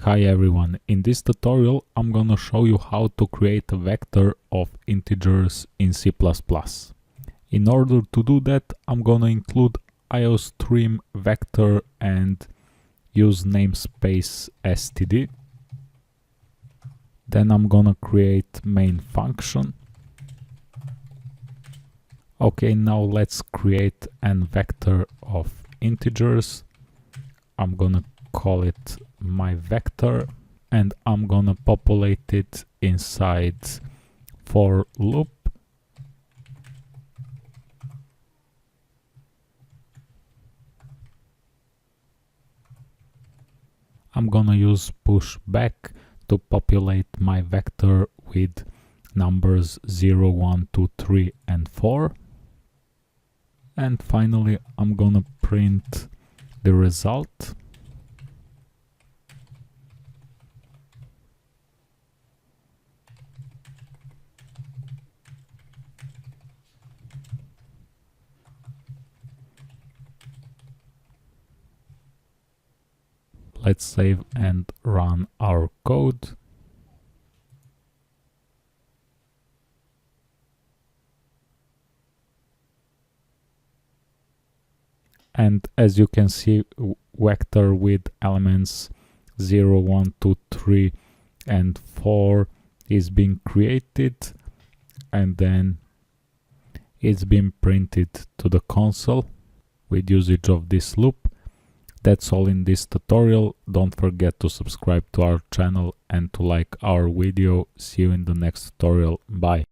Hi everyone, in this tutorial I'm gonna show you how to create a vector of integers in C++. In order to do that, I'm gonna include iostream vector and use namespace std. Then I'm gonna create main function. Okay, now let's create an vector of integers. I'm gonna call it my vector and I'm gonna populate it inside for loop. I'm gonna use push back to populate my vector with numbers 0, 1, 2, 3 and 4. And finally I'm gonna print the result. Let's save and run our code. And as you can see, vector with elements 0, 1, 2, 3 and 4 is being created, and then it's been printed to the console with usage of this loop. That's all in this tutorial. Don't forget to subscribe to our channel and to like our video. See you in the next tutorial. Bye.